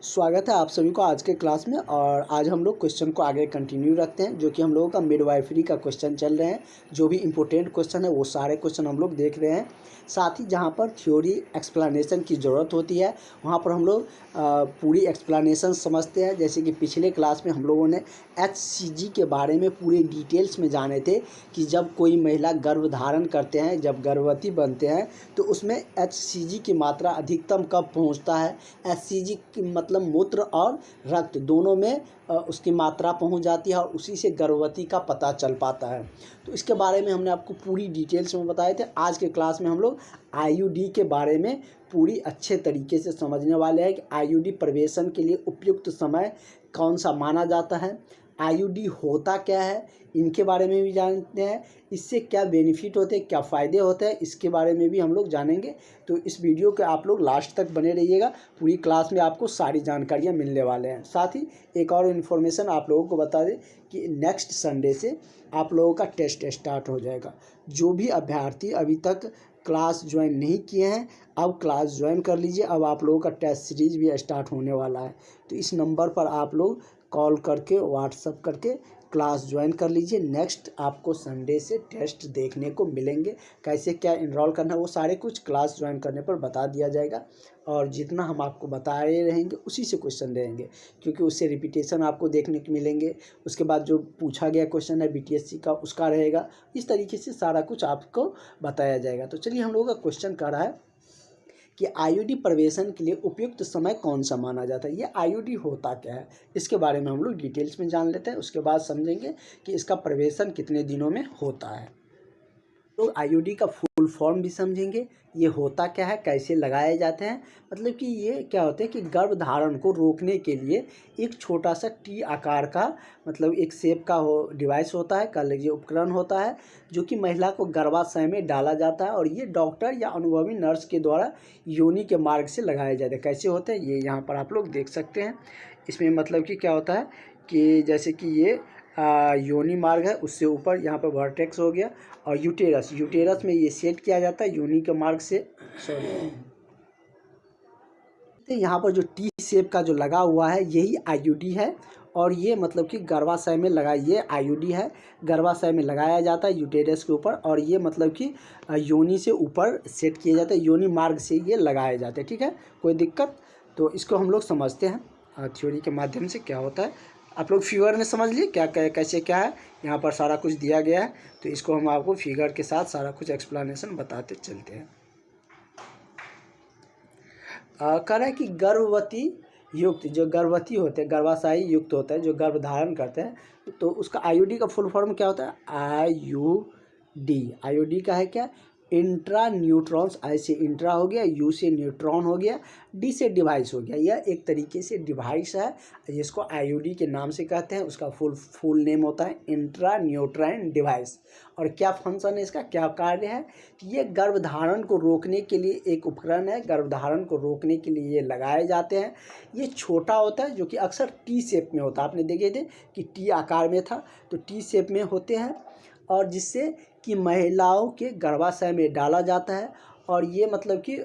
स्वागत है आप सभी को आज के क्लास में। और आज हम लोग क्वेश्चन को आगे कंटिन्यू रखते हैं, जो कि हम लोगों का मिडवाइफरी का क्वेश्चन चल रहे हैं। जो भी इम्पोर्टेंट क्वेश्चन है वो सारे क्वेश्चन हम लोग देख रहे हैं। साथ ही जहाँ पर थ्योरी एक्सप्लेनेशन की ज़रूरत होती है वहाँ पर हम लोग पूरी एक्सप्लेनेशन समझते हैं। जैसे कि पिछले क्लास में हम लोगों ने HCG के बारे में पूरे डिटेल्स में जाने थे कि जब कोई महिला गर्भ धारण करते हैं, जब गर्भवती बनते हैं, तो उसमें HCG की मात्रा अधिकतम कब पहुंचता है। HCG की मतलब मूत्र और रक्त दोनों में उसकी मात्रा पहुंच जाती है और उसी से गर्भवती का पता चल पाता है। तो इसके बारे में हमने आपको पूरी डिटेल्स में बताए थे। आज के क्लास में हम लोग IUD के बारे में पूरी अच्छे तरीके से समझने वाले हैं कि IUD प्रवेशन के लिए उपयुक्त समय कौन सा माना जाता है, IUD होता क्या है, इनके बारे में भी जानते हैं, इससे क्या बेनिफिट होते हैं, क्या फ़ायदे होते हैं, इसके बारे में भी हम लोग जानेंगे। तो इस वीडियो के आप लोग लास्ट तक बने रहिएगा। पूरी क्लास में आपको सारी जानकारियाँ मिलने वाले हैं। साथ ही एक और इन्फॉर्मेशन आप लोगों को बता दें कि नेक्स्ट संडे से आप लोगों का टेस्ट स्टार्ट हो जाएगा। जो भी अभ्यर्थी अभी तक क्लास ज्वाइन नहीं किए हैं, अब क्लास ज्वाइन कर लीजिए। अब आप लोगों का टेस्ट सीरीज भी स्टार्ट होने वाला है। तो इस नंबर पर आप लोग कॉल करके व्हाट्सअप करके क्लास ज्वाइन कर लीजिए। नेक्स्ट आपको संडे से टेस्ट देखने को मिलेंगे। कैसे क्या इनरोल करना है वो सारे कुछ क्लास ज्वाइन करने पर बता दिया जाएगा। और जितना हम आपको बता रहे रहेंगे उसी से क्वेश्चन रहेंगे, क्योंकि उससे रिपीटेशन आपको देखने को मिलेंगे। उसके बाद जो पूछा गया क्वेश्चन है BTSC का उसका रहेगा। इस तरीके से सारा कुछ आपको बताया जाएगा। तो चलिए, हम लोगों का क्वेश्चन कर रहा है कि IUD प्रवेशन के लिए उपयुक्त समय कौन सा माना जाता है। ये IUD होता क्या है, इसके बारे में हम लोग डिटेल्स में जान लेते हैं। उसके बाद समझेंगे कि इसका प्रवेशन कितने दिनों में होता है। तो IUD का फुल फॉर्म भी समझेंगे, ये होता क्या है, कैसे लगाए जाते हैं। मतलब कि ये क्या होता है कि गर्भधारण को रोकने के लिए एक छोटा सा T आकार का, मतलब एक शेप का डिवाइस होता है, कह लीजिए उपकरण होता है, जो कि महिला को गर्भाशय में डाला जाता है। और ये डॉक्टर या अनुभवी नर्स के द्वारा योनि के मार्ग से लगाए जाते हैं। कैसे होते हैं ये यहाँ पर आप लोग देख सकते हैं। इसमें मतलब कि क्या होता है कि जैसे कि ये योनि मार्ग है, उससे ऊपर यहाँ पर वर्टेक्स हो गया, और यूटेरस में ये सेट किया जाता है योनि के मार्ग से। सॉरी, तो यहाँ पर जो T शेप का जो लगा हुआ है यही IUD है। और ये मतलब कि गर्भाशय में ये IUD है, गर्भाशय में लगाया जाता है यूटेरस के ऊपर। और ये मतलब कि योनि से ऊपर सेट किया जाता है, योनि मार्ग से ये लगाए जाते हैं। ठीक है, कोई दिक्कत? तो इसको हम लोग समझते हैं थ्योरी के माध्यम से क्या होता है। आप लोग फिगर में समझ लिए क्या कैसे क्या है, यहाँ पर सारा कुछ दिया गया है। तो इसको हम आपको फिगर के साथ सारा कुछ एक्सप्लेनेशन बताते चलते हैं। कह रहा है कि गर्भवती युक्त, जो गर्भवती होते हैं, गर्भाशयी युक्त होते हैं, जो गर्भ धारण करते हैं, तो उसका IUD का फुल फॉर्म क्या होता है? IUD का है क्या? Intra neutrons. I से इंट्रा हो गया, U से न्यूट्रॉन हो गया, D से डिवाइस हो गया। यह एक तरीके से डिवाइस है जिसको IUD के नाम से कहते हैं। उसका फुल नेम होता है इंट्रा न्यूट्राइन डिवाइस। और क्या फंक्शन है इसका, क्या कार्य है कि ये गर्भधारण को रोकने के लिए एक उपकरण है। गर्भधारण को रोकने के लिए ये लगाए जाते हैं। ये छोटा होता है, जो कि अक्सर T शेप में होता है। आपने देखे थे कि T आकार में था, तो T शेप में होते हैं। और जिससे कि महिलाओं के गर्भाशय में डाला जाता है। और ये मतलब कि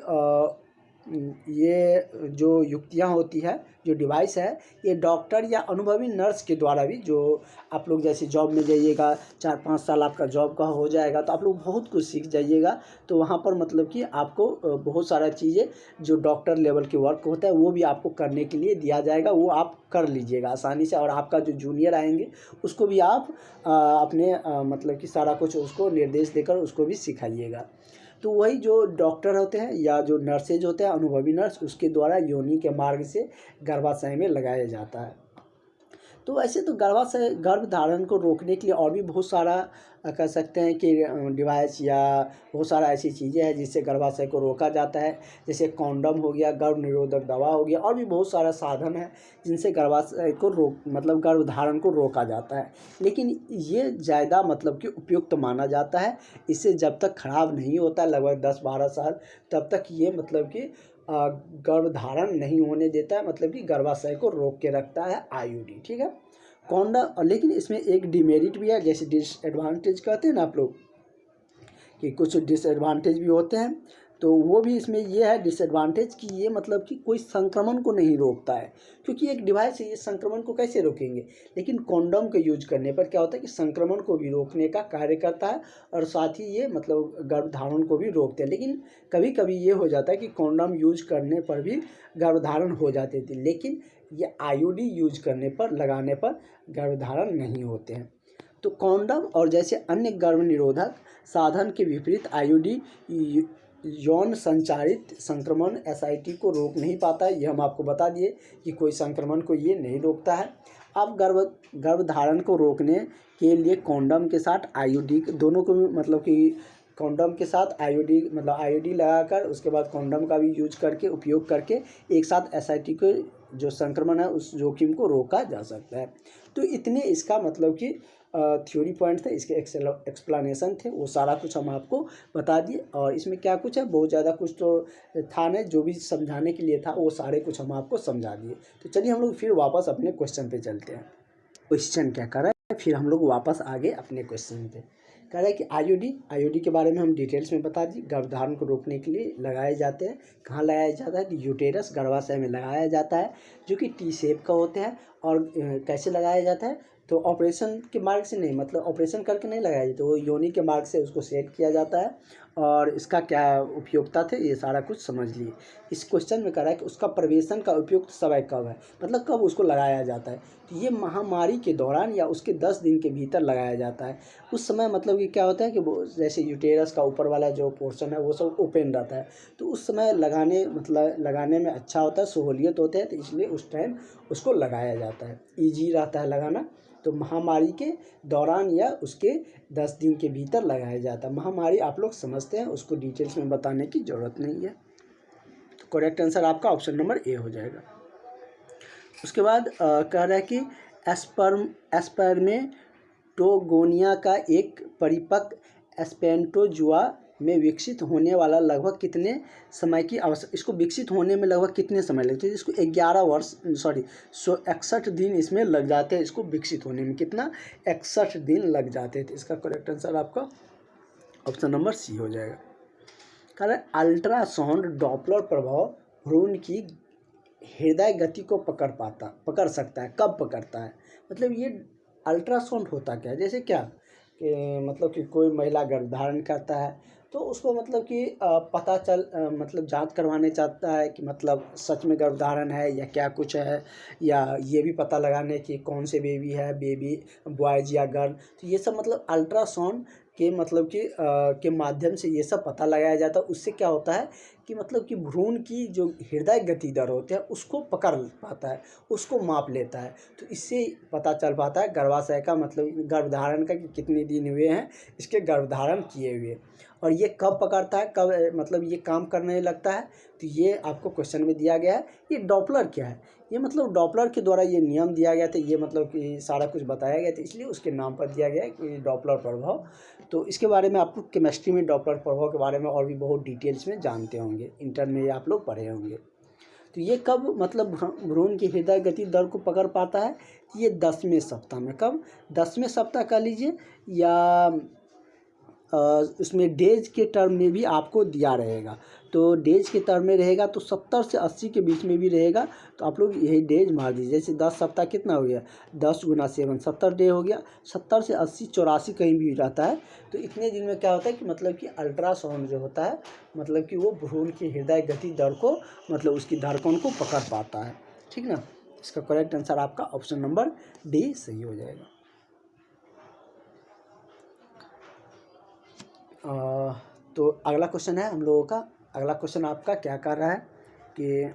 ये जो युक्तियाँ होती है, जो डिवाइस है, ये डॉक्टर या अनुभवी नर्स के द्वारा भी, जो आप लोग जैसे जॉब में जाइएगा, 4-5 साल आपका जॉब का हो जाएगा, तो आप लोग बहुत कुछ सीख जाइएगा। तो वहाँ पर मतलब कि आपको बहुत सारा चीज़ें जो डॉक्टर लेवल के वर्क होता है वो भी आपको करने के लिए दिया जाएगा। वो आप कर लीजिएगा आसानी से। और आपका जो जूनियर आएंगे उसको भी आप अपने मतलब कि सारा कुछ उसको निर्देश देकर उसको भी सिखाइएगा। तो वही जो डॉक्टर होते हैं या जो नर्सेज होते हैं, अनुभवी नर्स, उसके द्वारा योनि के मार्ग से गर्भाशय में लगाया जाता है। तो वैसे तो गर्भ धारण को रोकने के लिए और भी बहुत सारा कह सकते हैं कि डिवाइस या बहुत सारा ऐसी चीज़ें हैं जिससे गर्भाशय को रोका जाता है। जैसे कॉन्डम हो गया, गर्भ निरोधक दवा हो गया, और भी बहुत सारा साधन है जिनसे गर्भाशय को मतलब गर्भधारण को रोका जाता है। लेकिन ये ज़्यादा मतलब कि उपयुक्त माना जाता है। इससे जब तक खराब नहीं होता, लगभग 10-12 साल, तब तक ये मतलब कि गर्भधारण नहीं होने देता है, मतलब कि गर्भाशय को रोक के रखता है IUD। ठीक है, कॉन्डम। लेकिन इसमें एक डिमेरिट भी है, जैसे डिसएडवांटेज कहते हैं ना आप लोग, कि कुछ डिसएडवांटेज भी होते हैं। तो वो भी इसमें ये है डिसएडवांटेज कि ये मतलब कि कोई संक्रमण को नहीं रोकता है, क्योंकि एक डिवाइस है, ये संक्रमण को कैसे रोकेंगे। लेकिन कॉन्डोम के यूज करने पर क्या होता है कि संक्रमण को भी रोकने का कार्य करता है और साथ ही ये मतलब गर्भधारण को भी रोकते हैं। लेकिन कभी कभी ये हो जाता है कि कॉन्डोम यूज करने पर भी गर्भधारण हो जाती थी, लेकिन ये आईयूडी यूज करने पर लगाने पर गर्भधारण नहीं होते हैं। तो कॉन्डोम और जैसे अन्य गर्भ निरोधक साधन के विपरीत आईयूडी यौन संचारित संक्रमण एसआईटी को रोक नहीं पाता है। ये हम आपको बता दिए कि कोई संक्रमण को ये नहीं रोकता है। अब गर्भधारण को रोकने के लिए कॉन्डोम के साथ आईयूडी दोनों को मतलब कि कॉन्डोम के साथ आईयूडी मतलब आईयूडी लगाकर उसके बाद कॉन्डोम का भी यूज करके उपयोग करके एक साथ एसआईटी के जो संक्रमण है उस जोखिम को रोका जा सकता है। तो इतने इसका मतलब कि थ्योरी पॉइंट थे, इसके एक्सप्लेनेशन थे, वो सारा कुछ हम आपको बता दिए। और इसमें क्या कुछ है, बहुत ज़्यादा कुछ तो था नहीं, जो भी समझाने के लिए था वो सारे कुछ हम आपको समझा दिए। तो चलिए हम लोग फिर वापस अपने क्वेश्चन पे चलते हैं। क्वेश्चन क्या कर रहा है, फिर हम लोग वापस आगे अपने क्वेश्चन पे कह रहा है कि आईयूडी के बारे में हम डिटेल्स में बता दी। गर्भधारण को रोकने के लिए लगाए जाते हैं। कहाँ लगाया जाता है कि यूटेरस गर्भाशय में लगाया जाता है, जो कि टी शेप का होते हैं। और कैसे लगाया जाता है, तो ऑपरेशन के मार्ग से नहीं, मतलब ऑपरेशन करके नहीं लगाया जाता, वो योनि के मार्ग से उसको सेट किया जाता है। और इसका क्या उपयोगिता थे ये सारा कुछ समझ लिए। इस क्वेश्चन में कह रहा है कि उसका प्रवेशन का उपयुक्त समय कब है, मतलब कब उसको लगाया जाता है। तो ये महामारी के दौरान या उसके 10 दिन के भीतर लगाया जाता है। उस समय मतलब कि क्या होता है कि वो जैसे यूटेरस का ऊपर वाला जो पोर्शन है वो सब ओपन रहता है, तो उस समय लगाने में अच्छा होता है, सहूलियत होता है, तो इसलिए उस टाइम उसको लगाया जाता है, ईजी रहता है लगाना। तो महामारी के दौरान या उसके 10 दिन के भीतर लगाया जाता है। महामारी आप लोग समझते हैं, उसको डिटेल्स में बताने की ज़रूरत नहीं है। तो करेक्ट आंसर आपका ऑप्शन नंबर ए हो जाएगा। उसके बाद कह रहा है कि एस्पर्मेटोगोनिया का एक परिपक्व स्पेंटोजुआ में विकसित होने वाला लगभग कितने समय की आवश्यक, इसको विकसित होने में लगभग कितने समय लगते हैं, इसको 61 दिन इसमें लग जाते हैं। इसको विकसित होने में कितना, 61 दिन लग जाते थे। तो इसका करेक्ट आंसर आपका ऑप्शन नंबर सी हो जाएगा। कारण अल्ट्रासाउंड डॉपलर प्रभाव भ्रूण की हृदय गति को पकड़ सकता है। कब पकड़ता है, मतलब ये अल्ट्रासाउंड होता क्या है, जैसे क्या कि मतलब कि कोई महिला गर्भधारण करता है तो उसको मतलब कि पता चल मतलब जांच करवाने चाहता है कि मतलब सच में गर्भधारण है या क्या कुछ है, या ये भी पता लगाने कि कौन से बेबी है, बेबी बॉयज या गर्ल। तो ये सब मतलब अल्ट्रासाउंड के मतलब कि के माध्यम से ये सब पता लगाया जाता है। उससे क्या होता है कि मतलब कि भ्रूण की जो हृदय गति दर होती है उसको पकड़ पाता है, उसको माप लेता है। तो इससे पता चल पाता है गर्भाशय का मतलब गर्भधारण का कि कितने दिन हुए हैं इसके गर्भधारण किए हुए। और ये कब पकड़ता है, कब मतलब ये काम करने लगता है, तो ये आपको क्वेश्चन में दिया गया है। ये डॉपलर क्या है, ये मतलब डॉपलर के द्वारा ये नियम दिया गया था, ये मतलब कि सारा कुछ बताया गया था, इसलिए उसके नाम पर दिया गया है कि डॉपलर प्रभाव। तो इसके बारे में आपको केमिस्ट्री में डॉपलर प्रभाव के बारे में और भी बहुत डिटेल्स में जानते होंगे, इंटर में आप लोग पढ़े होंगे। तो ये कब मतलब भ्रूण की हृदय गति दर को पकड़ पाता है, ये 10वें सप्ताह में। कब, 10वें सप्ताह कह लीजिए, या उसमें डेज के टर्म में भी आपको दिया रहेगा। तो डेज के टर्म में रहेगा तो 70 से 80 के बीच में भी रहेगा, तो आप लोग यही डेज मार दीजिए। जैसे 10 सप्ताह कितना हो गया, 10 × 7 70 डे हो गया। 70 से 80 84 कहीं भी रहता है। तो इतने दिन में क्या होता है कि मतलब कि अल्ट्रासाउंड जो होता है मतलब कि वो भ्रूण की हृदय गति दर को मतलब उसकी धड़कन को पकड़ पाता है। ठीक ना, इसका करेक्ट आंसर आपका ऑप्शन नंबर डी सही हो जाएगा। तो अगला क्वेश्चन है हम लोगों का, अगला क्वेश्चन आपका क्या कर रहा है कि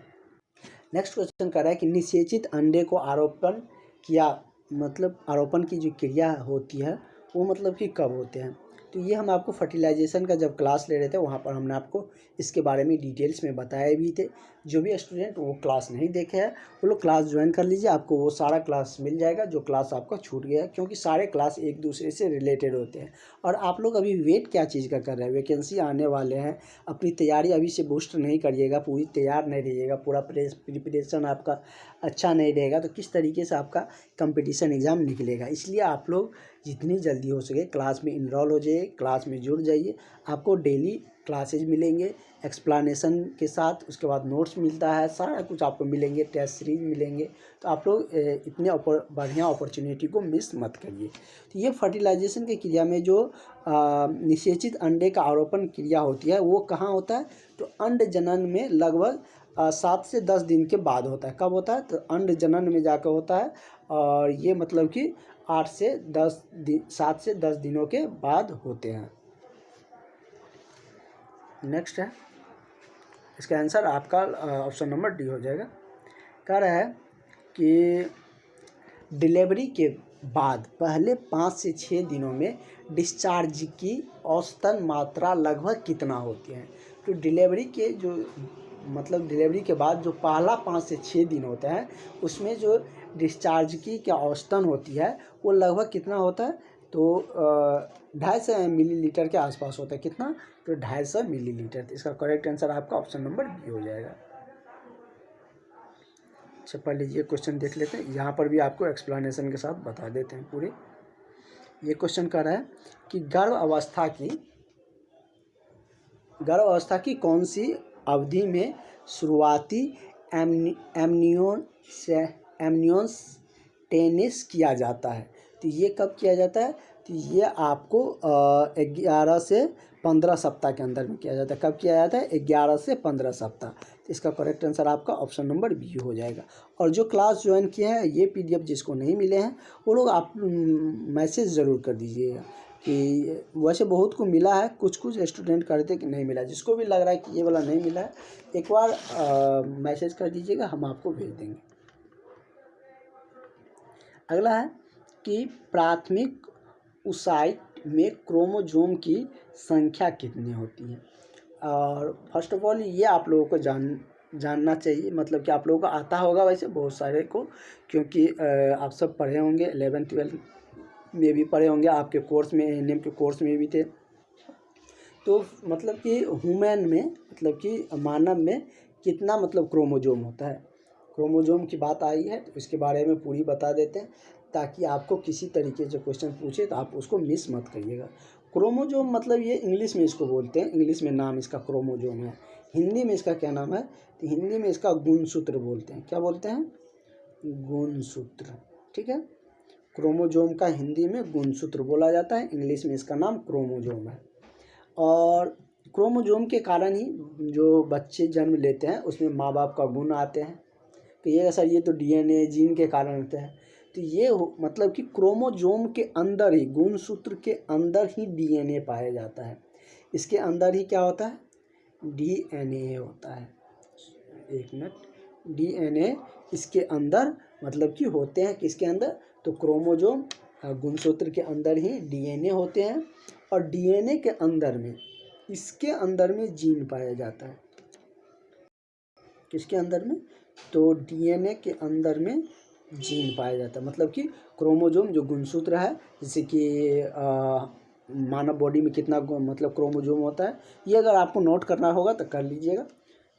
नेक्स्ट क्वेश्चन कर रहा है कि निषेचित अंडे को आरोपण किया, मतलब आरोपण की जो क्रिया होती है वो मतलब कि कब होते हैं। तो ये हम आपको फर्टिलाइजेशन का जब क्लास ले रहे थे वहाँ पर हमने आपको इसके बारे में डिटेल्स में बताए भी थे। जो भी स्टूडेंट वो क्लास नहीं देखे हैं वो लोग क्लास ज्वाइन कर लीजिए, आपको वो सारा क्लास मिल जाएगा जो क्लास आपका छूट गया है, क्योंकि सारे क्लास एक दूसरे से रिलेटेड होते हैं। और आप लोग अभी वेट क्या चीज़ का कर रहे हैं, वैकेंसी आने वाले हैं, अपनी तैयारी अभी से बूस्ट नहीं करिएगा, पूरी तैयार नहीं रहिएगा, पूरा प्रिपरेशन आपका अच्छा नहीं रहेगा तो किस तरीके से आपका कंपटीशन एग्ज़ाम निकलेगा। इसलिए आप लोग जितनी जल्दी हो सके क्लास में इनरोल हो जाइए, क्लास में जुड़ जाइए। आपको डेली क्लासेज मिलेंगे एक्सप्लेनेशन के साथ, उसके बाद नोट्स मिलता है, सारा कुछ आपको मिलेंगे, टेस्ट सीरीज मिलेंगे। तो आप लोग इतने बढ़िया अपॉर्चुनिटी को मिस मत करिए। तो ये फर्टिलाइजेशन की क्रिया में जो निषेचित अंडे का आरोपण क्रिया होती है वो कहाँ होता है? तो अंड जनन में लगभग 7 से 10 दिन के बाद होता है। कब होता है? तो अंड जनन में जाकर होता है, और ये मतलब कि 8 से 10 दिन 7 से 10 दिनों के बाद होते हैं। नेक्स्ट है, इसका आंसर आपका ऑप्शन नंबर डी हो जाएगा। कह रहा है कि डिलीवरी के बाद पहले 5 से 6 दिनों में डिस्चार्ज की औसतन मात्रा लगभग कितना होती है? तो डिलीवरी के जो मतलब डिलीवरी के बाद जो पहला 5 से 6 दिन होता है उसमें जो डिस्चार्ज की क्या औसतन होती है वो लगभग कितना होता है? तो 250 मिलीलीटर के आसपास होता है। कितना? तो 250 मिलीलीटर। इसका करेक्ट आंसर आपका ऑप्शन नंबर बी हो जाएगा। अच्छा, पहले ये क्वेश्चन देख लेते हैं, यहाँ पर भी आपको एक्सप्लेनेशन के साथ बता देते हैं पूरे। ये क्वेश्चन कह रहा है कि गर्भ अवस्था की कौन सी अवधि में शुरुआती एमनियोन्स टेनिस किया जाता है? तो ये कब किया जाता है? तो ये आपको 11 से 15 सप्ताह के अंदर में किया जाता है। कब किया जाता है? 11 से 15 सप्ताह। तो इसका करेक्ट आंसर आपका ऑप्शन नंबर बी हो जाएगा। और जो क्लास ज्वाइन किए हैं, ये पीडीएफ जिसको नहीं मिले हैं वो लोग आप मैसेज ज़रूर कर दीजिएगा कि वैसे बहुत को मिला है, कुछ कुछ स्टूडेंट करते कि नहीं मिला। जिसको भी लग रहा है कि ये वाला नहीं मिला है, एक बार मैसेज कर दीजिएगा, हम आपको भेज देंगे। अगला है कि प्राथमिक ओसाइट में क्रोमोसोम की संख्या कितनी होती है? और फर्स्ट ऑफ ऑल ये आप लोगों को जानना चाहिए, मतलब कि आप लोगों को आता होगा वैसे बहुत सारे को, क्योंकि आप सब पढ़े होंगे, 11th-12th में भी पढ़े होंगे, आपके कोर्स में एएनएम के कोर्स में भी थे। तो मतलब कि ह्यूमन में, मतलब कि मानव में कितना मतलब क्रोमोसोम होता है? क्रोमोसोम की बात आई है तो इसके बारे में पूरी बता देते हैं, ताकि आपको किसी तरीके से क्वेश्चन पूछे तो आप उसको मिस मत करिएगा। क्रोमोसोम मतलब ये इंग्लिश में इसको बोलते हैं, इंग्लिश में नाम इसका क्रोमोसोम है। हिंदी में इसका क्या नाम है? तो हिंदी में इसका गुणसूत्र बोलते हैं। क्या बोलते हैं? गुणसूत्र। ठीक है, क्रोमोसोम का हिंदी में गुणसूत्र बोला जाता है, इंग्लिश में इसका नाम क्रोमोसोम है। और क्रोमोसोम के कारण ही जो बच्चे जन्म लेते हैं उसमें माँ बाप का गुण आते हैं। तो ये सर ये तो डीएनए जीन के कारण होते हैं। तो ये मतलब कि क्रोमोसोम के अंदर ही, गुणसूत्र के अंदर ही डीएनए पाया जाता है। इसके अंदर ही क्या होता है? डीएनए होता है। एक मिनट, डीएनए इसके अंदर मतलब कि होते हैं किसके अंदर? तो क्रोमोसोम गुणसूत्र के अंदर ही डीएनए होते हैं, और डीएनए के अंदर में, इसके अंदर में जीन पाया जाता है। किसके अंदर में? तो डीएनए के अंदर में जीन पाया जाता है। मतलब कि क्रोमोसोम जो गुणसूत्र है, जैसे कि मानव बॉडी में कितना मतलब क्रोमोसोम होता है, ये अगर आपको नोट करना होगा तो कर लीजिएगा,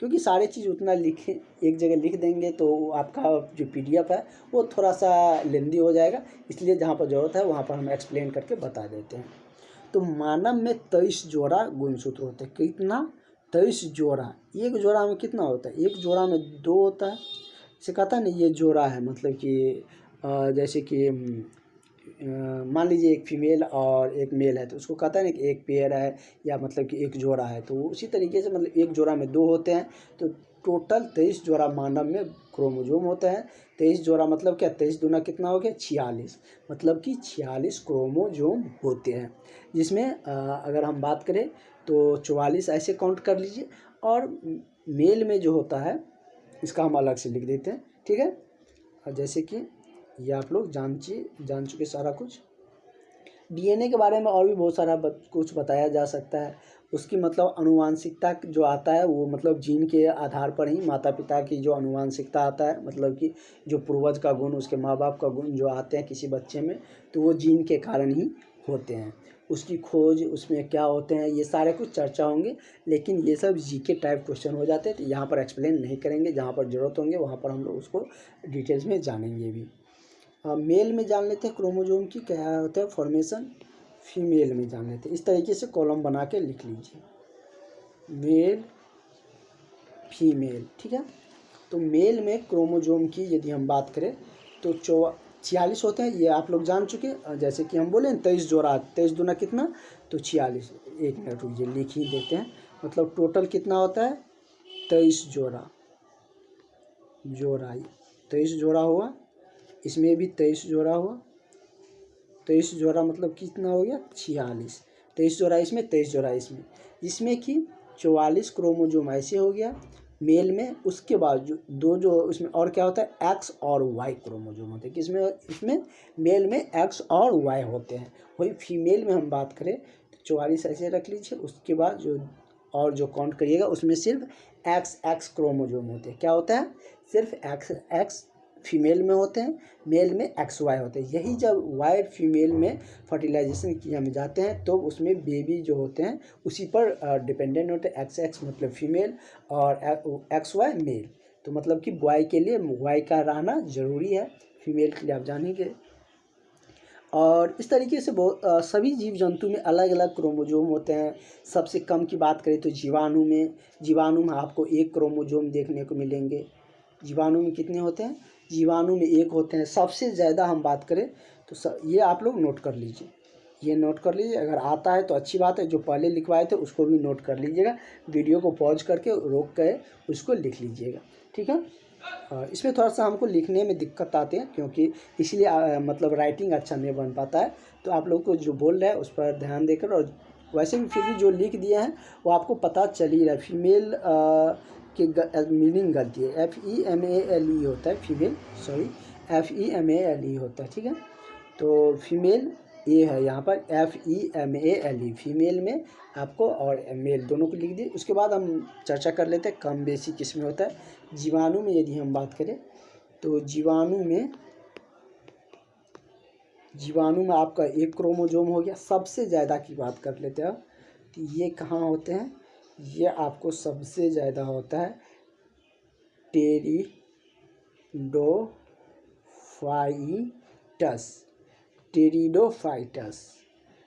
क्योंकि सारी चीज़ उतना लिखे एक जगह लिख देंगे तो आपका जो पीडीएफ है वो थोड़ा सा लेंदी हो जाएगा। इसलिए जहाँ पर ज़रूरत है वहाँ पर हम एक्सप्लेन करके बता देते हैं। तो मानव में 23 जोड़ा गुणसूत्र होते हैं। कितना? 23 जोड़ा। एक जोड़ा में कितना होता है? एक जोड़ा में 2 होता है। इसे कहता है ना ये जोड़ा है, मतलब कि जैसे कि मान लीजिए एक फीमेल और एक मेल है तो उसको कहता है ना कि एक पेयर है, या मतलब कि एक जोड़ा है। तो उसी तरीके से मतलब एक जोड़ा में 2 होते हैं। तो टोटल 23 जोड़ा मानव में क्रोमोसोम होता है। 23 जोड़ा मतलब क्या? 23 दूना कितना हो गया? 46। मतलब कि 46 क्रोमोसोम होते हैं, जिसमें अगर हम बात करें तो 44 ऐसे काउंट कर लीजिए, और मेल में जो होता है इसका हम अलग से लिख देते हैं। ठीक है, और जैसे कि ये आप लोग जान चुके सारा कुछ। डीएनए के बारे में और भी बहुत सारा कुछ बताया जा सकता है। उसकी मतलब अनुवांशिकता जो आता है वो मतलब जीन के आधार पर ही माता पिता की जो अनुवांशिकता आता है, मतलब कि जो पूर्वज का गुण, उसके माँ बाप का गुण जो आते हैं किसी बच्चे में, तो वो जीन के कारण ही होते हैं। उसकी खोज, उसमें क्या होते हैं, ये सारे कुछ चर्चा होंगे, लेकिन ये सब जीके टाइप क्वेश्चन हो जाते हैं, तो यहाँ पर एक्सप्लेन नहीं करेंगे। जहाँ पर ज़रूरत होंगे वहाँ पर हम लोग उसको डिटेल्स में जानेंगे भी। मेल में जान लेते हैं क्रोमोसोम की क्या होता है फॉर्मेशन, फीमेल में जान लेते हैं। इस तरीके से कॉलम बना के लिख लीजिए। मेल फीमेल, ठीक है। तो मेल में क्रोमोजोम की यदि हम बात करें तो 46 होते हैं, ये आप लोग जान चुके हैं। जैसे कि हम बोले 23 जोड़ा, 23 दूना कितना, तो 46। एक मिनट रुकिए, लिख ही देते हैं। मतलब टोटल कितना होता है, 23 जोड़ा, 23 जोड़ा हुआ। इसमें भी 23 जोड़ा हुआ, 23 जोड़ा मतलब कितना हो गया, 46। 23 जोड़ा इसमें, 23 जोड़ा इसमें, जिसमें कि 44 क्रोमोजोम ऐसे हो गया मेल में। उसके बाद जो दो जो उसमें और क्या होता है, एक्स और वाई क्रोमोजोम होते हैं। किसमें, इसमें मेल में एक्स और वाई होते हैं। वही फीमेल में हम बात करें तो 44 ऐसे रख लीजिए। उसके बाद जो और जो काउंट करिएगा उसमें सिर्फ एक्स क्रोमोजोम होते हैं। क्या होता है, सिर्फ एक्स फीमेल में होते हैं, मेल में एक्स वाई होते हैं। यही जब वाई फीमेल में फर्टिलाइजेशन किया में जाते हैं तो उसमें बेबी जो होते हैं उसी पर डिपेंडेंट होते हैं। एक्स मतलब फीमेल और एक्स वाई मेल। तो मतलब कि बॉय के लिए वाई का रहना ज़रूरी है, फीमेल के लिए आप जानेंगे। और इस तरीके से बहुत सभी जीव जंतु में अलग अलग क्रोमोजोम होते हैं। सबसे कम की बात करें तो जीवाणु में आपको एक क्रोमोजोम देखने को मिलेंगे। जीवाणु में कितने होते हैं, जीवाणु में एक होते हैं। सबसे ज़्यादा हम बात करें तो ये आप लोग नोट कर लीजिए, ये नोट कर लीजिए। अगर आता है तो अच्छी बात है, जो पहले लिखवाए थे उसको भी नोट कर लीजिएगा। वीडियो को पॉज करके रोक कर उसको लिख लीजिएगा, ठीक है। इसमें थोड़ा सा हमको लिखने में दिक्कत आती है, क्योंकि इसलिए मतलब राइटिंग अच्छा नहीं बन पाता है। तो आप लोग को जो बोल रहे हैं उस पर ध्यान देकर, और वैसे भी फिर भी जो लिख दिए हैं वो आपको पता चल ही रहा है। फीमेल की मीनिंग गलती है, FEMALE होता है फीमेल, सॉरी FEMALE होता है, ठीक है। तो फीमेल ये है यहाँ पर FEMALE, फीमेल में आपको और मेल दोनों को लिख दिए। उसके बाद हम चर्चा कर लेते हैं कम बेसी किस में होता है। जीवाणु में यदि हम बात करें तो जीवाणु में आपका एक क्रोमोजोम हो गया। सबसे ज़्यादा की बात कर लेते हैं तो ये कहाँ होते हैं, ये आपको सबसे ज़्यादा होता है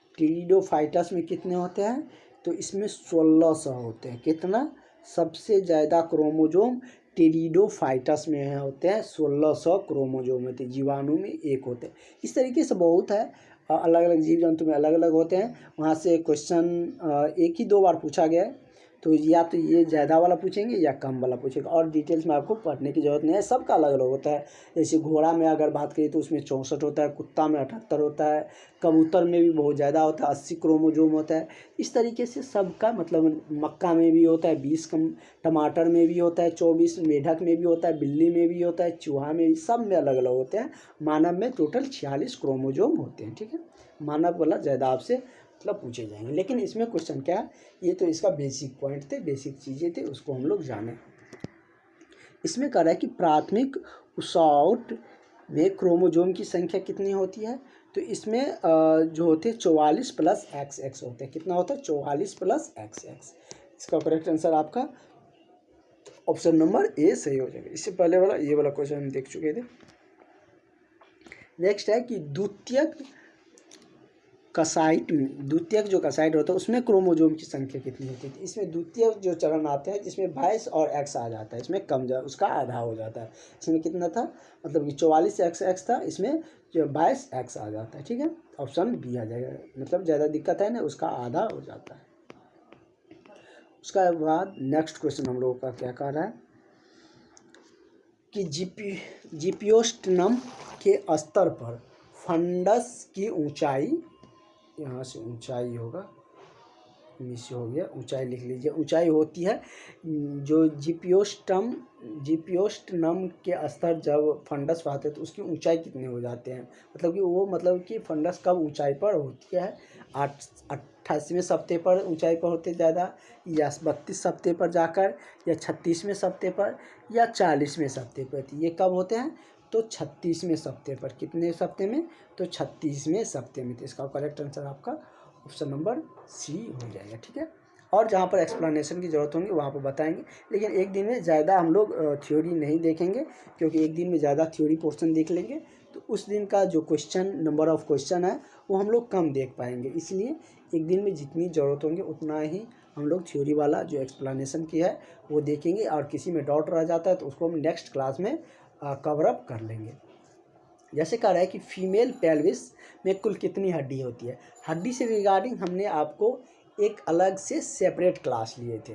टेरिडोफाइटस में कितने होते हैं, तो इसमें 1600 होते हैं। कितना, सबसे ज़्यादा क्रोमोजोम टेरिडोफाइटस में होते हैं, 1600 क्रोमोजोम होते हैं। जीवाणु में एक होते हैं। इस तरीके से बहुत है, अलग अलग जीव जंतु में अलग अलग होते हैं। वहाँ से क्वेश्चन एक ही दो बार पूछा गया है, तो या तो ये ज़्यादा वाला पूछेंगे या कम वाला पूछेंगे, और डिटेल्स में आपको पढ़ने की ज़रूरत नहीं है। सबका अलग अलग होता है। जैसे घोड़ा में अगर बात करें तो उसमें 64 होता है, कुत्ता में 78 होता है, कबूतर में भी बहुत ज़्यादा होता है, 80 क्रोमोजोम होता है। इस तरीके से सबका मतलब मक्का में भी होता है 20, टमाटर में भी होता है 24, मेढक में भी होता है, बिल्ली में भी होता है, चूहा में भी, सब में अलग अलग होते हैं। मानव में टोटल 46 क्रोमोजोम होते हैं, ठीक है। मानव वाला ज़्यादा आपसे मतलब पूछे जाएंगे, लेकिन इसमें क्वेश्चन क्या है, ये तो इसका बेसिक पॉइंट थे, बेसिक चीज़ें थे, उसको हम लोग जाने। इसमें कह रहा है कि प्राथमिक उसाउट में क्रोमोजोम की संख्या कितनी होती है, तो इसमें जो होते हैं 44 प्लस XX होते हैं। कितना होता है, 44 प्लस XX। इसका करेक्ट आंसर आपका ऑप्शन नंबर ए सही हो जाएगा। इससे पहले वाला ये वाला क्वेश्चन हम देख चुके थे। नेक्स्ट है कि द्वितीयक जो कसाइट होता है उसमें क्रोमोजोम की संख्या कितनी होती है। इसमें द्वितीयक जो चरण आते हैं जिसमें 22 और X आ जाता है, इसमें कम उसका आधा हो जाता है। इसमें कितना था, मतलब कि 44 XX था, इसमें जो 22 X आ जाता है, ठीक है। ऑप्शन बी आ जाएगा, मतलब ज़्यादा दिक्कत है ना, उसका आधा हो जाता है। उसके बाद नेक्स्ट क्वेश्चन हम लोगों का क्या कह रहा है कि जिपियोस्टनम के स्तर पर फंडस की ऊंचाई, यहाँ से ऊंचाई होगा, नीचे हो गया, ऊंचाई लिख लीजिए। ऊंचाई होती है जो जिपियोस्टनम के स्तर जब फंडस पर आते हैं तो उसकी ऊंचाई कितने हो जाते हैं, मतलब कि वो मतलब कि फंडस कब ऊंचाई पर होती है, 88वें सप्ते पर ऊंचाई पर होते ज़्यादा, या 32 सप्ते पर जाकर, या 36वें सप्ते पर, या 40वें सप्ते पर। ये कब होते हैं, तो 36वें सप्ते पर। कितने सप्ते में, तो 36वें सप्ते में। तो इसका करेक्ट आंसर आपका ऑप्शन नंबर सी हो जाएगा, ठीक है। और जहाँ पर एक्सप्लेनेशन की ज़रूरत होगी वहाँ पर बताएंगे, लेकिन एक दिन में ज़्यादा हम लोग थ्योरी नहीं देखेंगे, क्योंकि एक दिन में ज़्यादा थ्योरी पोर्शन देख लेंगे तो उस दिन का जो क्वेश्चन नंबर ऑफ क्वेश्चन है वो हम लोग कम देख पाएंगे। इसलिए एक दिन में जितनी ज़रूरत होंगे उतना ही हम लोग थ्योरी वाला जो एक्सप्लेनेशन किया है वो देखेंगे, और किसी में डाउट रह जाता है तो उसको हम नेक्स्ट क्लास में कवर अप कर लेंगे। जैसे कह रहा है कि फीमेल पेल्विस में कुल कितनी हड्डी होती है। हड्डी से रिगार्डिंग हमने आपको एक अलग से सेपरेट क्लास लिए थे,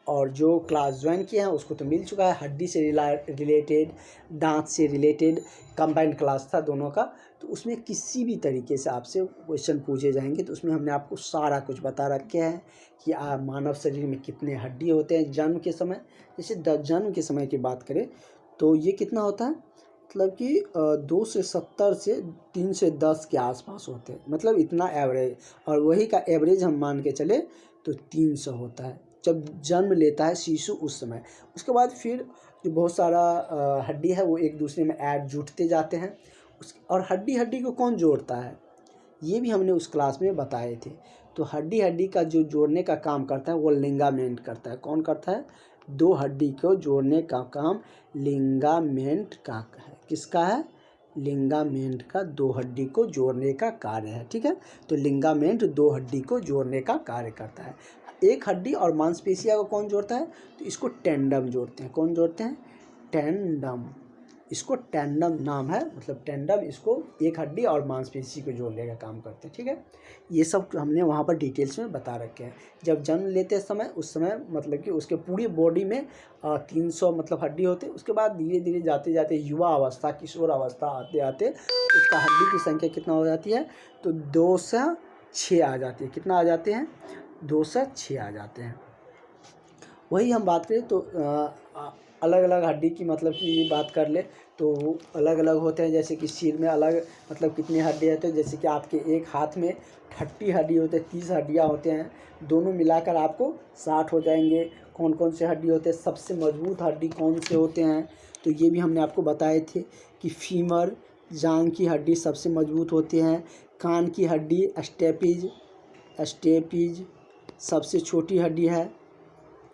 और जो क्लास ज्वाइन किए हैं उसको तो मिल चुका है। हड्डी से रिलेटेड, दांत से रिलेटेड कंबाइंड क्लास था दोनों का, तो उसमें किसी भी तरीके से आपसे क्वेश्चन पूछे जाएंगे तो उसमें हमने आपको सारा कुछ बता रखे हैं कि मानव शरीर में कितने हड्डी होते हैं जन्म के समय। जैसे जन्म के समय की बात करें तो ये कितना होता है, मतलब कि 270 से 310 के आसपास होते हैं, मतलब इतना एवरेज, और वही का एवरेज हम मान के चले तो 300 होता है जब जन्म लेता है शिशु उस समय। उसके बाद फिर जो बहुत सारा हड्डी है वो एक दूसरे में ऐड जुटते जाते हैं और हड्डी हड्डी को कौन जोड़ता है ये भी हमने उस क्लास में बताए थे। तो हड्डी हड्डी का जो जोड़ने का काम करता है वो लिंगामेंट करता है। कौन करता है? दो हड्डी को जोड़ने का काम लिंगामेंट का है। किसका है? लिंगामेंट का दो हड्डी को जोड़ने का कार्य है। ठीक है, तो लिंगामेंट दो हड्डी को जोड़ने का कार्य करता है। एक हड्डी और मांसपेशियों को कौन जोड़ता है? तो इसको टेंडम जोड़ते हैं। कौन जोड़ते हैं? टेंडम। इसको टेंडम नाम है, मतलब टेंडम इसको एक हड्डी और मांसपेशी को जोड़ने का काम करते हैं। ठीक है, ये सब हमने वहाँ पर डिटेल्स में बता रखे हैं। जब जन्म लेते समय उस समय मतलब कि उसके पूरी बॉडी में 300 मतलब हड्डी होते। उसके बाद धीरे धीरे जाते जाते युवा अवस्था, किशोर अवस्था आते आते उसका हड्डी की संख्या कितना हो जाती है? तो 2 से 6 आ जाती है। कितना आ जाते हैं? 2 से 6 आ जाते हैं। वही हम बात करें तो अलग अलग हड्डी की मतलब कि बात कर ले तो अलग अलग होते हैं। जैसे कि सिर में अलग मतलब कितनी हड्डी होते हैं, जैसे कि आपके एक हाथ में 30 हड्डी होते हैं, 30 हड्डियाँ होते हैं, दोनों मिलाकर आपको 60 हो जाएंगे। कौन कौन से हड्डी होते हैं, सबसे मजबूत हड्डी कौन से होते हैं, तो ये भी हमने आपको बताए थे कि फीमर जांघ की हड्डी सबसे मजबूत होती हैं। कान की हड्डी स्टेपिज सबसे छोटी हड्डी है।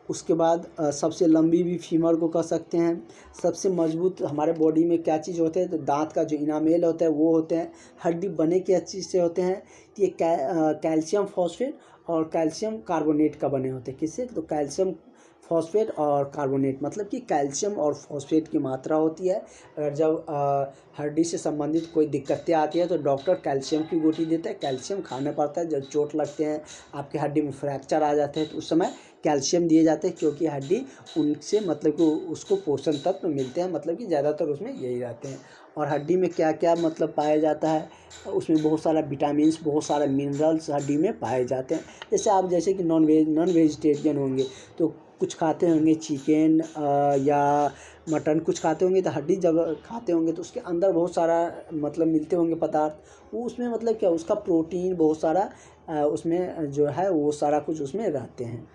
उसके बाद सबसे लंबी भी फीमर को कह सकते हैं। सबसे मजबूत हमारे बॉडी में क्या चीज़ होते हैं? तो दांत का जो इनामेल होता है वो होते हैं। हड्डी बने क्या चीज़ से होते हैं? ये कैल्शियम फॉस्फेट और कैल्शियम कार्बोनेट का बने होते हैं। किससे? तो कैल्शियम फॉस्फेट और कार्बोनेट, मतलब कि कैल्शियम और फॉस्फेट की मात्रा होती है। अगर जब हड्डी से संबंधित कोई दिक्कतें आती है तो डॉक्टर कैल्शियम की गोटी देता है। कैल्शियम खाना पड़ता है। जब चोट लगते हैं, आपके हड्डी में फ्रैक्चर आ जाते हैं तो उस समय कैल्शियम दिए जाते हैं, क्योंकि हड्डी उनसे मतलब कि उसको पोषण तत्व मिलते हैं, मतलब कि ज़्यादातर उसमें यही रहते हैं। और हड्डी में क्या क्या मतलब पाया जाता है? उसमें बहुत सारा विटामिन्स, बहुत सारे मिनरल्स हड्डी में पाए जाते हैं। जैसे कि नॉन वेजिटेरियन होंगे तो कुछ खाते होंगे चिकन या मटन, कुछ खाते होंगे तो हड्डी जब खाते होंगे तो उसके अंदर बहुत सारा मतलब मिलते होंगे पदार्थ, वो उसमें मतलब क्या उसका प्रोटीन बहुत सारा उसमें जो है वो सारा कुछ उसमें रहते हैं।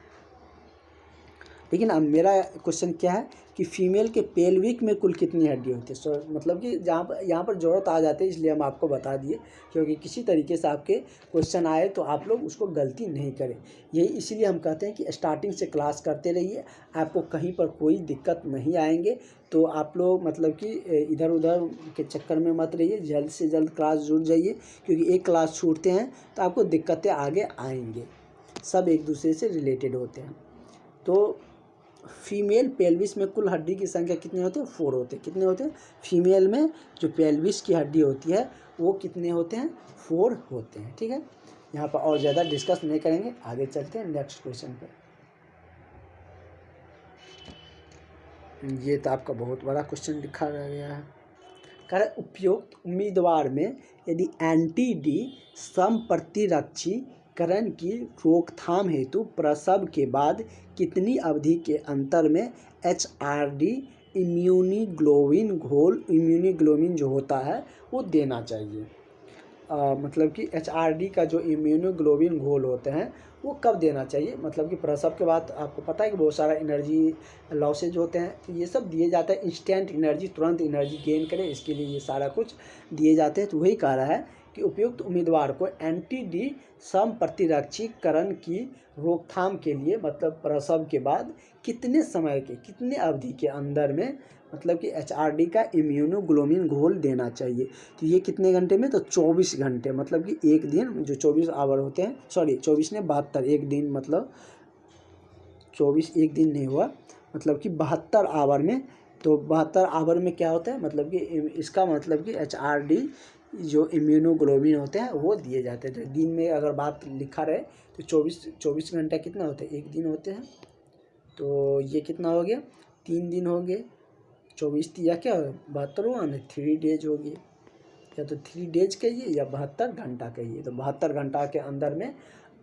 लेकिन अब मेरा क्वेश्चन क्या है कि फीमेल के पेल्विक में कुल कितनी हड्डी होती है? मतलब कि यहाँ पर ज़रूरत आ जाती है, इसलिए हम आपको बता दिए, क्योंकि किसी तरीके से आपके क्वेश्चन आए तो आप लोग उसको गलती नहीं करें। यही इसीलिए हम कहते हैं कि स्टार्टिंग से क्लास करते रहिए, आपको कहीं पर कोई दिक्कत नहीं आएंगे। तो आप लोग मतलब कि इधर उधर के चक्कर में मत रहिए, जल्द से जल्द क्लास जुड़ जाइए, क्योंकि एक क्लास छूटते हैं तो आपको दिक्कतें आगे आएंगे। सब एक दूसरे से रिलेटेड होते हैं। तो फीमेल पेल्विस में कुल हड्डी की संख्या कितने होते हैं? 4 होते हैं। कितने होते हैं? फीमेल में जो पेल्विस की हड्डी होती है वो कितने होते हैं? 4 होते हैं। ठीक है, यहाँ पर और ज़्यादा डिस्कस नहीं करेंगे, आगे चलते हैं नेक्स्ट क्वेश्चन पे। ये तो आपका बहुत बड़ा क्वेश्चन लिखा रह गया है। कह रहा है उपयुक्त उम्मीदवार में यदि एंटी-डी संप्रतिरक्षीकरण की रोकथाम हेतु प्रसव के बाद कितनी अवधि के अंतर में HRD इम्यूनोग्लोबिन जो होता है वो देना चाहिए? मतलब कि HRD का जो इम्यूनोग्लोबिन घोल होते हैं वो कब देना चाहिए? मतलब कि प्रसव के बाद आपको पता है कि बहुत सारा एनर्जी लॉसेज होते हैं, तो ये सब दिए जाता है। इंस्टेंट एनर्जी, तुरंत एनर्जी गेन करें, इसके लिए ये सारा कुछ दिए जाते हैं। तो वही कह रहा है कि उपयुक्त उम्मीदवार को एंटी-डी संप्रतिरक्षीकरण की रोकथाम के लिए मतलब प्रसव के बाद कितने समय के, कितने अवधि के अंदर में मतलब कि HRD का इम्यूनोग्लोबिन घोल देना चाहिए? तो ये कितने घंटे में? तो 24 घंटे, मतलब कि एक दिन जो 24 आवर होते हैं, 24 ने 72, एक दिन मतलब 24 एक दिन नहीं हुआ, मतलब कि 72 आवर में। तो 72 आवर में क्या होता है, मतलब कि इसका मतलब कि HRD जो इम्यूनोग्लोबिन होते हैं वो दिए जाते हैं। तो दिन में अगर बात लिखा रहे तो 24 घंटा कितना होता है, एक दिन होते हैं। तो ये कितना हो गया, 3 दिन हो गए, 24 या क्या 72 हुआ ना, 3 डेज हो गए, या तो 3 डेज कहिए या 72 घंटा कहिए। तो 72 घंटा के अंदर में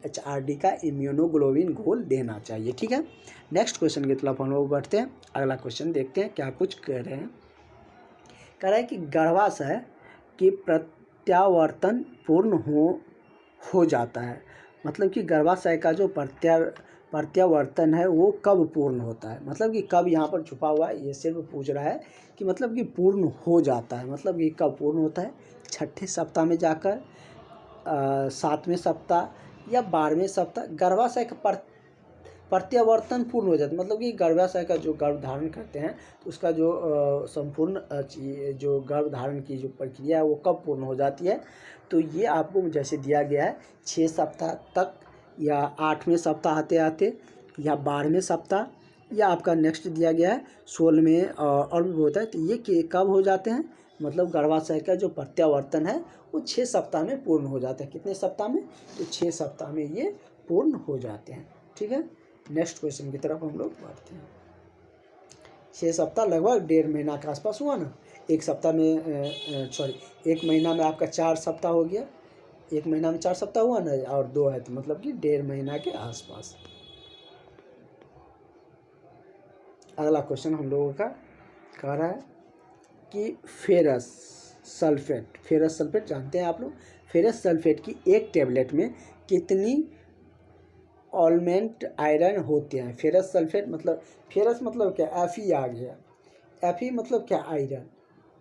HRD का इम्यूनोग्लोबिन घोल देना चाहिए। ठीक है, नेक्स्ट क्वेश्चन की तरफ हम लोग बढ़ते हैं। अगला क्वेश्चन देखते हैं क्या कुछ कह रहे हैं। कह रहा है कि गर्भाशय कि प्रत्यावर्तन पूर्ण हो जाता है, मतलब कि गर्भाशय का जो प्रत्यावर्तन है वो कब पूर्ण होता है, मतलब कि कब यहाँ पर छुपा हुआ है, ये सिर्फ पूछ रहा है कि मतलब कि पूर्ण हो जाता है, मतलब कि कब पूर्ण होता है, 6ठे सप्ताह में जाकर, 7वें सप्ताह या 12वें सप्ताह गर्भाशय का प्रत्यावर्तन पूर्ण हो जाता है। मतलब कि गर्भाशय का जो गर्भ धारण करते हैं तो उसका जो संपूर्ण जो गर्भ धारण की जो प्रक्रिया है वो कब पूर्ण हो जाती है। तो ये आपको जैसे दिया गया है 6 सप्ताह तक, या 8वें सप्ताह आते आते, या 12वें सप्ताह, या आपका नेक्स्ट दिया गया है 16वें और भी होता है। तो ये कब हो जाते हैं, मतलब गर्भाशय का जो प्रत्यावर्तन है वो 6 सप्ताह में पूर्ण हो जाता है। कितने सप्ताह में, तो 6 सप्ताह में ये पूर्ण हो जाते हैं। ठीक है, नेक्स्ट क्वेश्चन की तरफ हम लोग बढ़ते हैं। 6 सप्ताह लगभग 1.5 महीना के आसपास हुआ ना, एक सप्ताह में एक महीना में आपका 4 सप्ताह हो गया, एक महीना में 4 सप्ताह हुआ ना, और 2 है तो मतलब कि 1.5 महीना के आसपास। अगला क्वेश्चन हम लोगों का कह रहा है कि फेरस सल्फेट जानते हैं आप लोग, फेरस सल्फेट की एक टेबलेट में कितनी ऑलमेंट आयरन होते हैं। फेरस सल्फेट मतलब, फेरस मतलब क्या, Fe आ गया, Fe मतलब क्या, आयरन,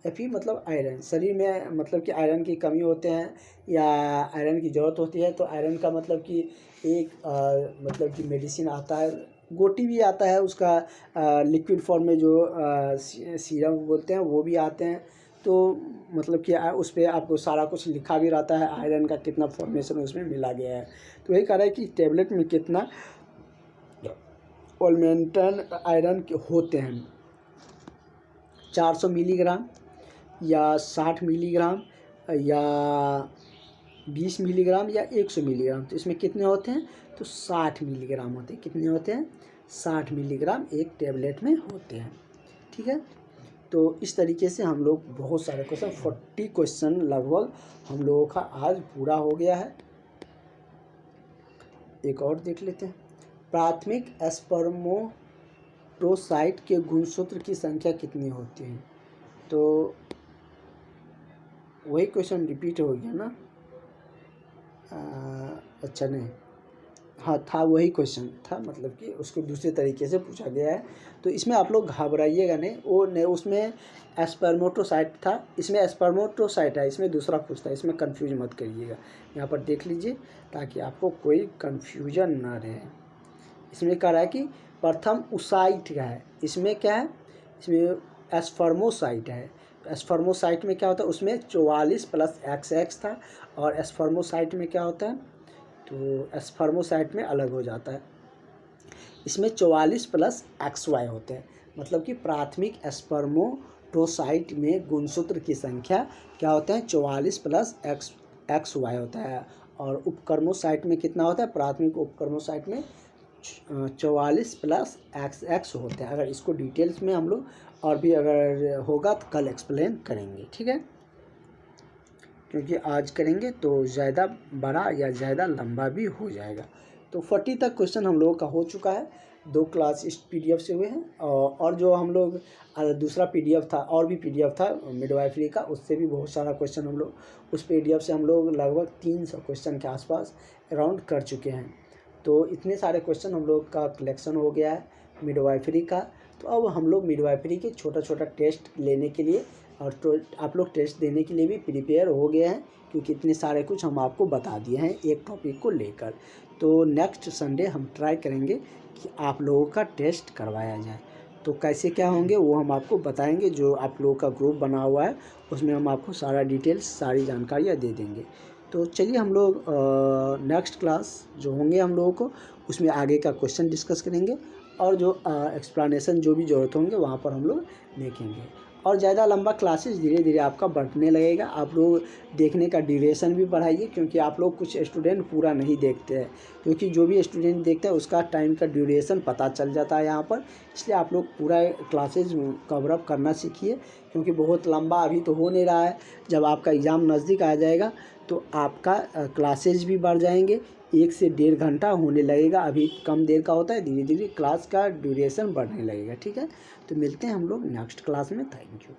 Fe मतलब आयरन। शरीर में मतलब कि आयरन की कमी होते हैं या आयरन की ज़रूरत होती है, तो आयरन का मतलब कि एक मतलब कि मेडिसिन आता है, गोटी भी आता है, उसका लिक्विड फॉर्म में जो सीरम बोलते हैं वो भी आते हैं। तो मतलब कि उस पर आपको सारा कुछ लिखा भी रहता है, आयरन का कितना फॉर्मेशन उसमें मिला गया है। तो यही कह रहा है कि टेबलेट में कितना ऑलमेंटन आयरन होते हैं, 400 मिलीग्राम या 60 मिलीग्राम या 20 मिलीग्राम या 100 मिलीग्राम। तो इसमें कितने होते हैं, तो 60 मिलीग्राम होते हैं। कितने होते हैं, 60 मिलीग्राम एक टेबलेट में होते हैं। ठीक है, तो इस तरीके से हम लोग बहुत सारे क्वेश्चन, 40 क्वेश्चन लगभग हम लोगों का आज पूरा हो गया है। एक और देख लेते हैं, प्राथमिक स्पर्मेटोसाइट के गुणसूत्र की संख्या कितनी होती है। तो वही क्वेश्चन रिपीट हो गया ना, अच्छा नहीं, हाँ था वही क्वेश्चन था, मतलब कि उसको दूसरे तरीके से पूछा गया है। तो इसमें आप लोग घबराइएगा नहीं, वो नहीं, उसमें स्पर्मेटोसाइट था, इसमें स्पर्मेटोसाइट है, इसमें दूसरा कुछ था, इसमें कंफ्यूज मत करिएगा। यहाँ पर देख लीजिए ताकि आपको कोई कंफ्यूजन ना रहे। इसमें कह रहा है कि प्रथम उसाइट का है, इसमें क्या है, इसमें स्पर्मोसाइट है। स्पर्मोसाइट में क्या होता है, उसमें 44 + XX था, और स्पर्मोसाइट में क्या होता है, तो स्पर्मोसाइट में अलग हो जाता है, इसमें 44 + XY होते हैं। मतलब कि प्राथमिक स्पर्मेटोसाइट में गुणसूत्र की संख्या क्या होते हैं, 44 + XY होता है, और उपकर्मोसाइट में कितना होता है, प्राथमिक उपकर्मोसाइट में 44 + XX होते हैं। अगर इसको डिटेल्स में हम लोग और भी अगर होगा तो कल एक्सप्लेन करेंगे। ठीक है, क्योंकि आज करेंगे तो ज़्यादा बड़ा या ज़्यादा लंबा भी हो जाएगा। तो 40 तक क्वेश्चन हम लोगों का हो चुका है, 2 क्लास इस PDF से हुए हैं, और जो हम लोग दूसरा PDF था, और भी PDF था मिडवाइफरी का, उससे भी बहुत सारा क्वेश्चन हम लोग उस PDF से हम लोग लगभग 300 क्वेश्चन के आसपास अराउंड कर चुके हैं। तो इतने सारे क्वेश्चन हम लोग का कलेक्शन हो गया है मिडवाइफरी का। तो अब हम लोग मिडवाइफरी के छोटा छोटा टेस्ट लेने के लिए, और तो आप लोग टेस्ट देने के लिए भी प्रिपेयर हो गए हैं, क्योंकि इतने सारे कुछ हम आपको बता दिए हैं एक टॉपिक को लेकर। तो नेक्स्ट संडे हम ट्राई करेंगे कि आप लोगों का टेस्ट करवाया जाए। तो कैसे क्या होंगे वो हम आपको बताएंगे, जो आप लोगों का ग्रुप बना हुआ है उसमें हम आपको सारा डिटेल्स, सारी जानकारियाँ दे देंगे। तो चलिए हम लोग नेक्स्ट क्लास जो होंगे हम लोगों को, उसमें आगे का क्वेश्चन डिस्कस करेंगे, और जो एक्सप्लेनेशन जो भी ज़रूरत होंगे वहाँ पर हम लोग देखेंगे। और ज़्यादा लंबा क्लासेस धीरे धीरे आपका बढ़ने लगेगा। आप लोग देखने का ड्यूरेशन भी बढ़ाइए, क्योंकि आप लोग कुछ स्टूडेंट पूरा नहीं देखते हैं, क्योंकि जो भी स्टूडेंट देखता है उसका टाइम का ड्यूरेशन पता चल जाता है यहाँ पर। इसलिए आप लोग पूरा क्लासेज कवर अप करना सीखिए, क्योंकि बहुत लंबा अभी तो हो नहीं रहा है। जब आपका एग्ज़ाम नज़दीक आ जाएगा तो आपका क्लासेज भी बढ़ जाएंगे, 1 से 1.5 घंटा होने लगेगा। अभी कम देर का होता है, धीरे धीरे क्लास का ड्यूरेशन बढ़ने लगेगा। ठीक है, तो मिलते हैं हम लोग नेक्स्ट क्लास में। Thank you.